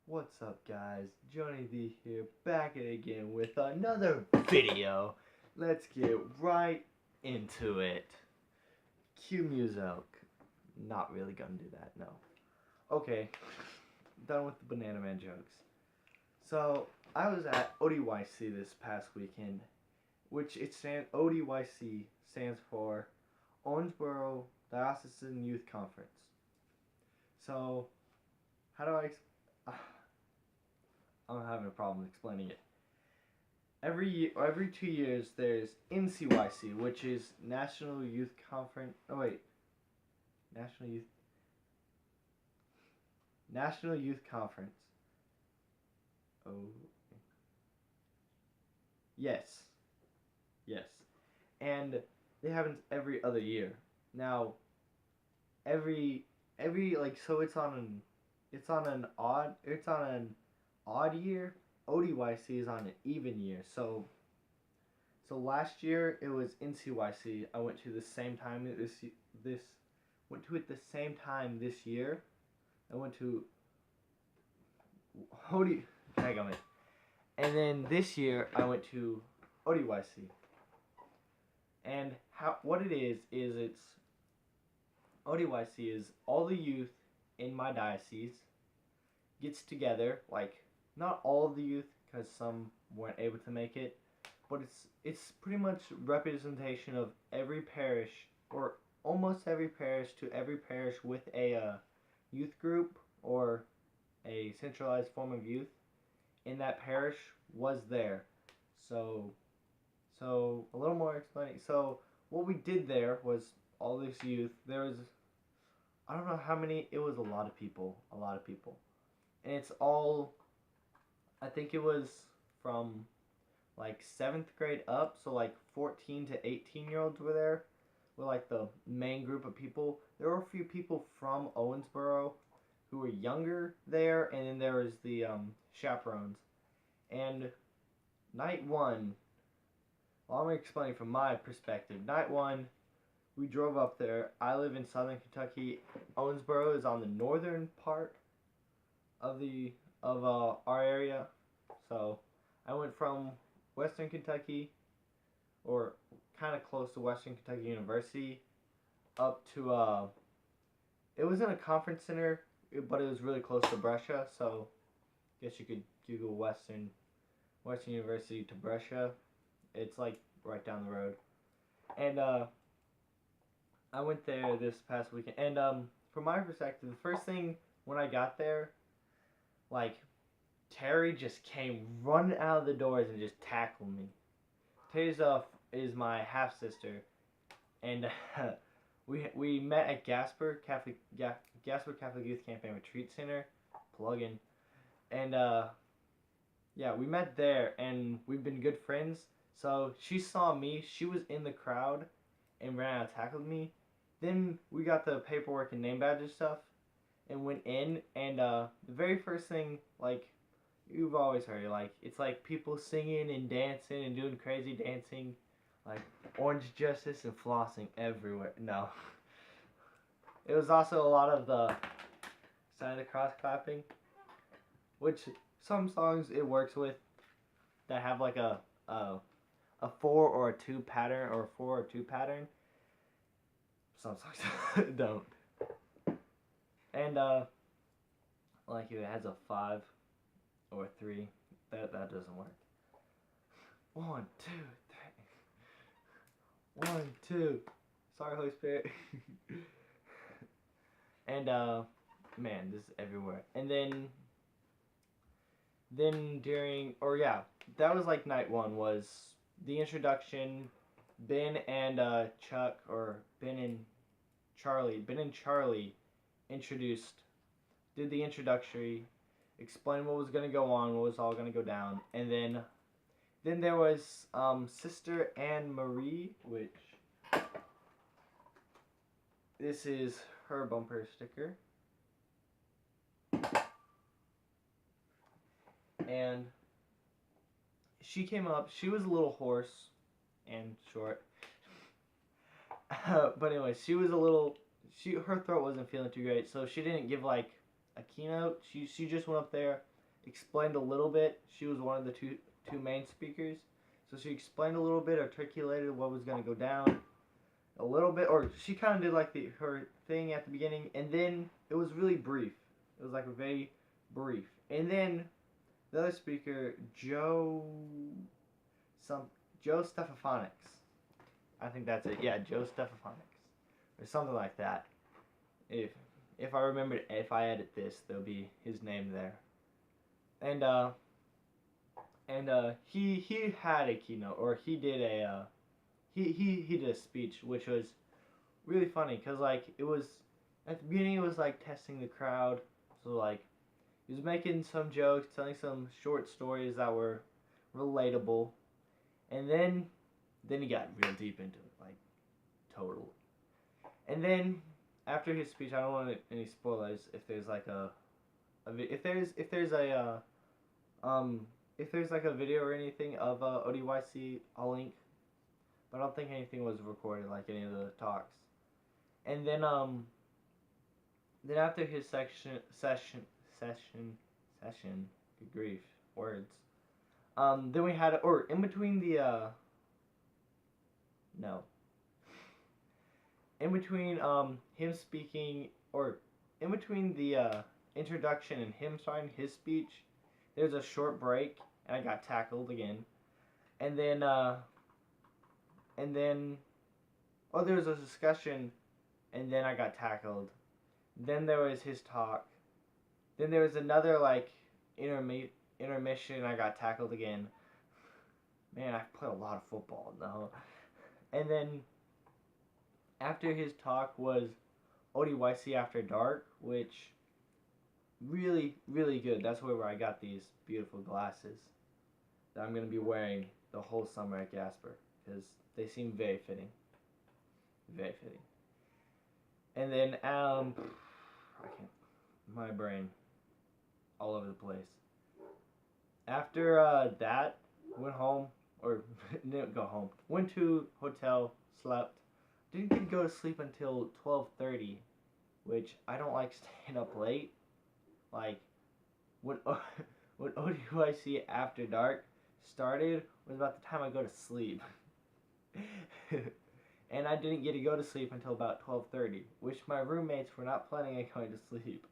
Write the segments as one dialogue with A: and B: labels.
A: What's up, guys? Johnny D here, back at it again with another video. Let's get right into it. Cue music. Not really gonna do that, no. Okay, done with the Banana Man jokes. So, I was at ODYC this past weekend, which ODYC stands for Owensboro Diocesan Youth Conference. So, how do I I'm having a problem explaining it. Every 2 years, there's NCYC, which is National Youth Conference. Oh wait, National Youth National Youth Conference. Oh, yes, yes, and it happens every other year. Now, every like so it's on an odd year. ODYC is on an even year. So last year it was NCYC. I went to the same time this went to it the same time this year. I went to OD hang on a minute. And then this year I went to ODYC. And how what it is it's ODYC is all the youth in my diocese gets together, like not all of the youth because some weren't able to make it, but it's pretty much representation of every parish or almost every parish to every parish with a youth group or a centralized form of youth in that parish was there. So so a little more explaining. So what we did there was all this youth. There was I don't know how many. It was a lot of people. A lot of people. And it's all I think it was from like 7th grade up, so like 14 to 18-year-olds were there. Were like the main group of people. There were a few people from Owensboro who were younger there, and then there was the chaperones. And night one, well, I'm explaining from my perspective. Night one, we drove up there. I live in southern Kentucky. Owensboro is on the northern part of our area. So I went from Western Kentucky, or kind of close to Western Kentucky University, up to it was in a conference center, but it was really close to Brescia. So I guess you could Google Western University to Brescia. It's like right down the road. And I went there this past weekend. And from my perspective, the first thing when I got there, like Terry just came running out of the doors and just tackled me. Terry's is my half sister, and we met at Gasper Catholic Youth Camp and Retreat Center, plug-in, and yeah, we met there, and we've been good friends. So she saw me. She was in the crowd, and ran out and tackled me. Then we got the paperwork and name badge and stuff, and went in. And the very first thing, like you've always heard, like it's like people singing and dancing and doing crazy dancing, like Orange Justice and flossing everywhere. No, it was also a lot of the sign of the cross clapping, which some songs it works with that have like a 4 or a 2 pattern or a 4 or 2 pattern. Some songs don't. And like if it has a 5 or a 3, that doesn't work. 1, 2, 3. 1, 2. Sorry, Holy Spirit. And man, this is everywhere. And then during that was like night one was the introduction. Ben and Chuck, or Ben and Charlie introduced, did the introductory, explained what was going to go on, what was all going to go down, and then there was Sister Anne Marie, which this is her bumper sticker, and she came up. She was a little hoarse and short. But anyway, she was a little. Her throat wasn't feeling too great, so she didn't give like a keynote. She just went up there, explained a little bit. She was one of the two main speakers, so she explained a little bit, articulated what was gonna go down a little bit, or she kind of did like her thing at the beginning, and then it was really brief. It was like very brief, and then the other speaker, Joe Stefaphonics. I think that's it. Yeah, Joe Stefaphonics, or something like that. If I remember, if I edit this, there'll be his name there. And he had a keynote, or he did a he did a speech, which was really funny, because like it was at the beginning, it was like testing the crowd. So like he was making some jokes, telling some short stories that were relatable, and then he got real deep into it, like total. And then after his speech, I don't want any spoilers. If there's like if there's like a video or anything of ODYC, I'll link. But I don't think anything was recorded, like any of the talks. And then after his session, good grief, words. Then we had, or in between the no. In between him speaking, or in between the introduction and him starting his speech, there's a short break, and I got tackled again. And then there was a discussion, and then I got tackled. Then there was his talk. Then there was another like intermission, and I got tackled again. Man, I've played a lot of football now. And then after his talk was ODYC After Dark, which really, really good. That's where I got these beautiful glasses that I'm going to be wearing the whole summer at Gasper, because they seem very fitting. Very fitting. And then, I can't, my brain all over the place. After that, went home, or didn't go home. Went to hotel, slept. Didn't get to go to sleep until 12:30, which I don't like staying up late. Like, when ODYC After Dark started was about the time I go to sleep. And I didn't get to go to sleep until about 12:30, which my roommates were not planning on going to sleep.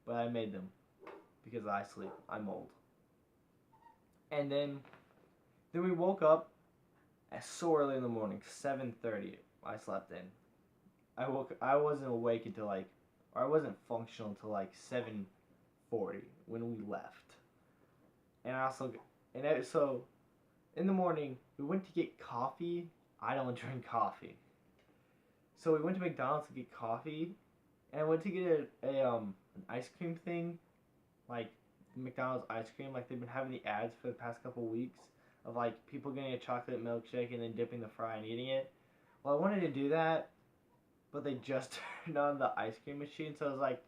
A: But I made them, because I sleep. I'm old. And then we woke up at so early in the morning, 7:30. I slept in. I wasn't awake until like, or I wasn't functional until like 7:40 when we left. So in the morning we went to get coffee. I don't drink coffee, so we went to McDonald's to get coffee, and I went to get an ice cream thing, like McDonald's ice cream. Like they've been having the ads for the past couple weeks of like people getting a chocolate milkshake and then dipping the fry and eating it. Well, I wanted to do that, but they just turned on the ice cream machine, so I was like,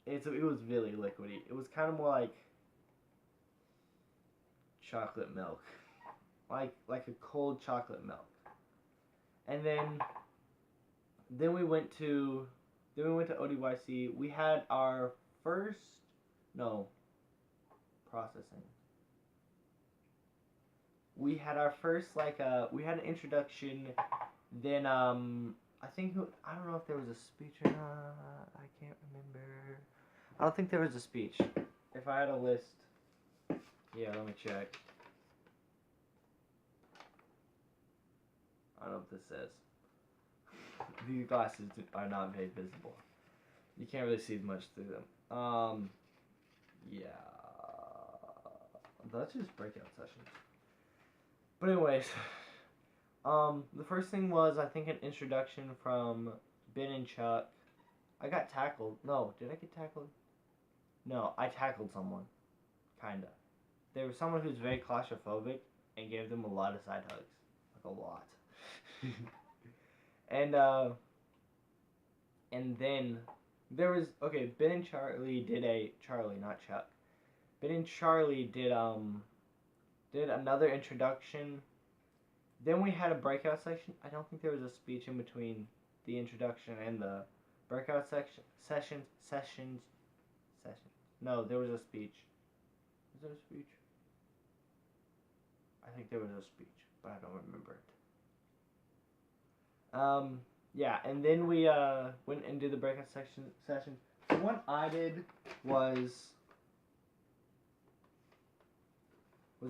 A: it was really liquidy. It was kind of more like chocolate milk, like a cold chocolate milk. And then we went to ODYC. We had our first processing. We had our first we had an introduction. Then I don't know if there was a speech or not. I can't remember. I don't think there was a speech. If I had a list, yeah, let me check. I don't know what this says. These glasses are not very visible. You can't really see much through them. Yeah. That's just breakout sessions. But anyways, the first thing was, I think, an introduction from Ben and Chuck. I got tackled. No, did I get tackled? No, I tackled someone. Kinda. There was someone who's very claustrophobic and gave them a lot of side hugs. Like a lot. And then there was, okay, Ben and Charlie did Charlie, not Chuck. Ben and Charlie did another introduction. Then we had a breakout section. I don't think there was a speech in between the introduction and the breakout sessions. No, there was a speech. Was there a speech? I think there was a speech, but I don't remember it. Yeah, and then we went and did the breakout session. The one I did was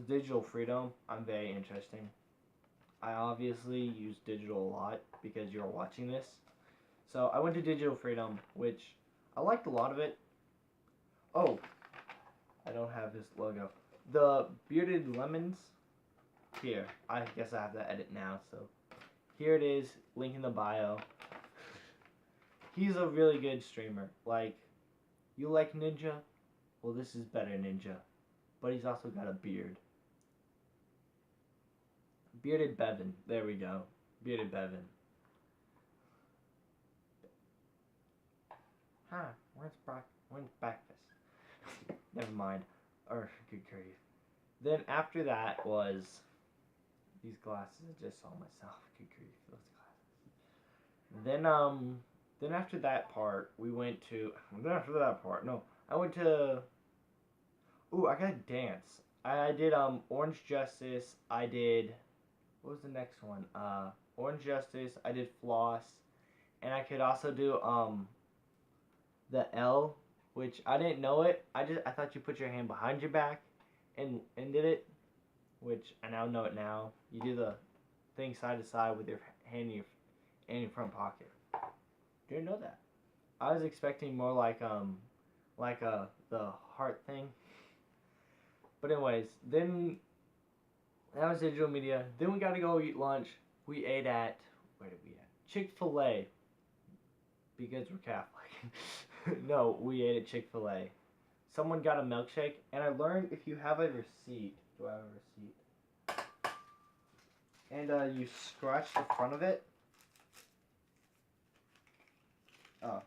A: digital freedom. I'm very interesting. I obviously use digital a lot because you're watching this. So I went to digital freedom, which I liked a lot of it. Oh, I don't have his logo. The bearded lemons. Here, I guess I have to edit now. So here it is. Link in the bio. He's a really good streamer. Like, you like Ninja? Well, this is better Ninja. But he's also got a beard. Bearded Bevan. There we go. Bearded Bevan. Huh. When's breakfast? Never mind. Or, good grief. Then after that was... These glasses, I just saw myself. Good grief, those glasses. Then after that part, we went to... I went to... Ooh, I gotta dance. I did, Orange Justice. I did... What was the next one? Orange Justice. I did Floss. And I could also do, the L, which I didn't know it. I thought you put your hand behind your back and did it, which I now know it now. You do the thing side to side with your hand in your front pocket. Didn't know that. I was expecting more like the heart thing. But anyways, then that was digital media. Then we got to go eat lunch. We ate at, where did we eat at? Chick-fil-A. Because we're Catholic. No, we ate at Chick-fil-A. Someone got a milkshake, and I learned if you have a receipt. Do I have a receipt? And you scratch the front of it. Oh.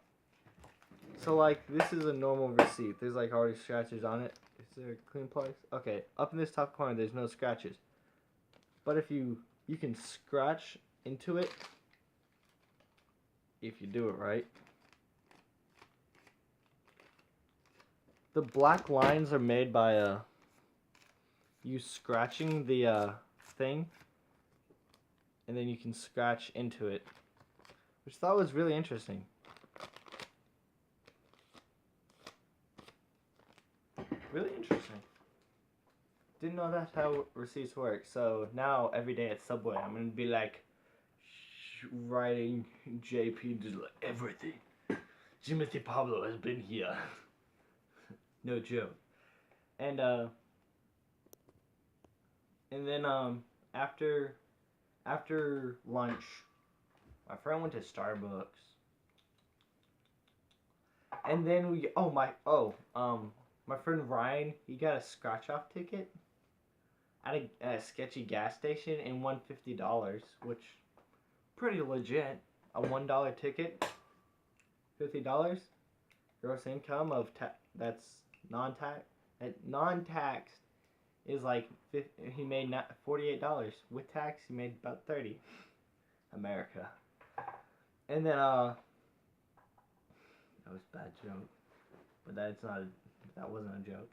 A: So, like, this is a normal receipt. There's, like, already scratches on it. Is there a clean place? Okay, up in this top corner, there's no scratches. But if you can scratch into it, if you do it right. The black lines are made by you scratching the thing, and then you can scratch into it, which I thought was really interesting. Really interesting. Didn't know that's how receipts work. So now every day at Subway, I'm gonna be like writing JP just like everything. Jimothy Pablo has been here. No joke. And then after lunch, my friend went to Starbucks. And then my friend Ryan, he got a scratch-off ticket at a sketchy gas station and won $50, which pretty legit. A $1 ticket, $50. Gross income of that's non-tax. Non-taxed is like he made $48. With tax, he made about $30. America. And then that was a bad joke, but that wasn't a joke.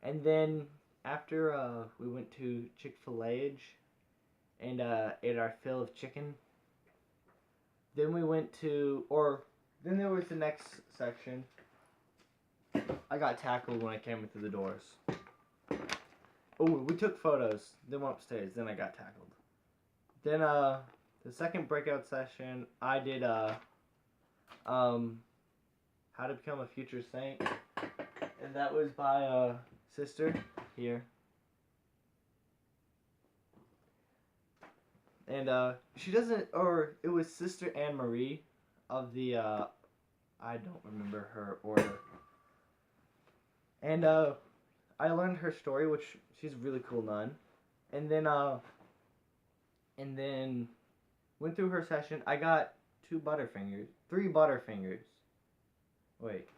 A: And then after we went to Chick-fil-A and ate our fill of chicken. Then we went to, then there was the next section. I got tackled when I came into the doors. Oh, we took photos. Then went upstairs. Then I got tackled. Then the second breakout session, I did how to become a future saint, and that was by sister here. And she doesn't, or it was Sister Anne Marie of the I don't remember her order. And I learned her story, which she's a really cool nun. And then went through her session. I got 3 Butterfingers. Wait,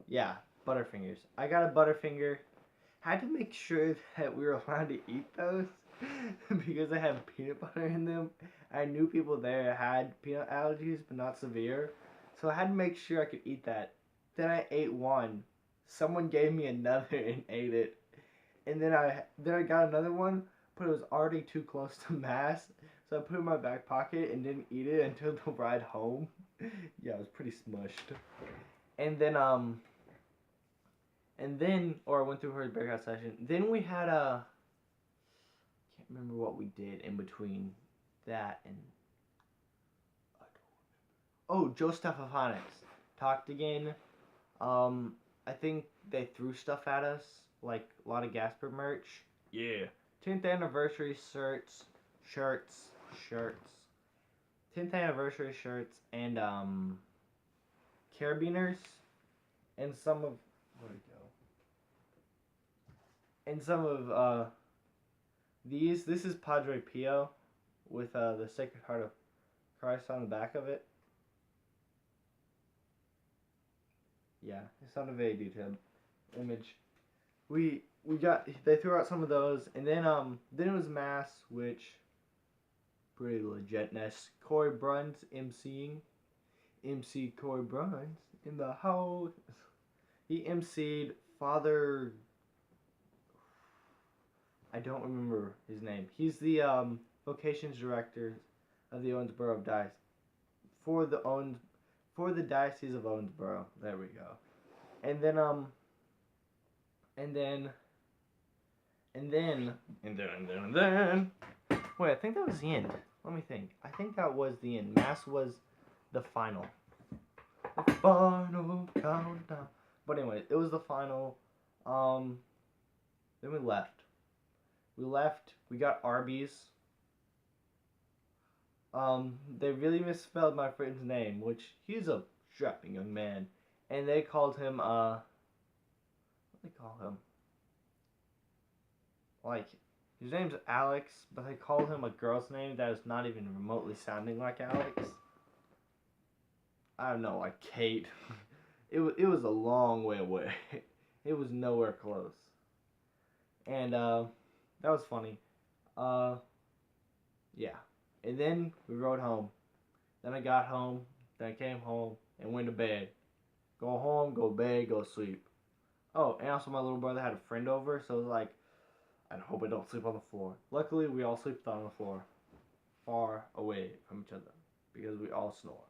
A: yeah, Butterfingers. I got a Butterfinger. Had to make sure that we were allowed to eat those because they have peanut butter in them. I knew people there had peanut allergies, but not severe. So I had to make sure I could eat that. Then I ate one. Someone gave me another and ate it. And then I got another one, but it was already too close to mass, so I put it in my back pocket and didn't eat it until the ride home. Yeah, it was pretty smushed. And then or I went through her breakout session. Then we had a, can't remember what we did in between that and, oh, Joe Stephanics talked again. I think they threw stuff at us, like a lot of Gasper merch. Yeah. 10th anniversary shirts. 10th anniversary shirts and carabiners and some of, where'd it go? And some of these. This is Padre Pio with the Sacred Heart of Christ on the back of it. Yeah, it's not a very detailed image. They threw out some of those, and then it was mass, which pretty legitness. Corey Bruns emceeing, MC Corey Bruns in the house. He emceed Father. I don't remember his name. He's the vocations director of the Owensboro of Dice for the Diocese of Owensboro. There we go. And then wait, I think that was the end. Let me think. I think that was the end. Mass was the final. The final countdown. But anyway, it was the final. Then we left. We got Arby's. They really misspelled my friend's name, which he's a strapping young man. And they called him, what do they call him? Like, his name's Alex, but they called him a girl's name that is not even remotely sounding like Alex. I don't know, like Kate. It was a long way away. It was nowhere close. And, that was funny. Yeah. And then we rode home. Then I got home. Then I came home and went to bed. Go home, go to bed, go to sleep. Oh, and also my little brother had a friend over, so it was like, I hope I don't sleep on the floor. Luckily, we all slept on the floor, far away from each other, because we all snore.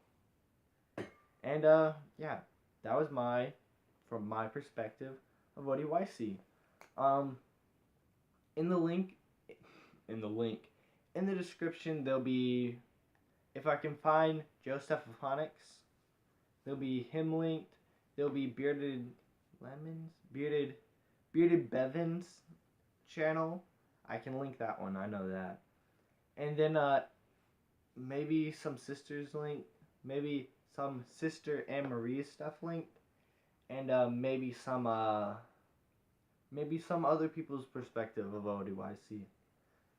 A: And, yeah, that was from my perspective of ODYC. In the description, there'll be, if I can find Joe Stephanics, there'll be him linked. There'll be Bearded Bevan's channel. I can link that one, I know that. And then maybe some sisters linked, maybe some Sister Anne Marie stuff linked, and maybe some other people's perspective of ODYC.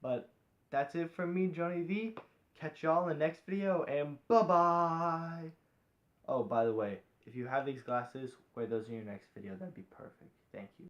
A: But that's it from me, Johnny V. Catch y'all in the next video, and bye-bye! Oh, by the way, if you have these glasses, wear those in your next video. That'd be perfect. Thank you.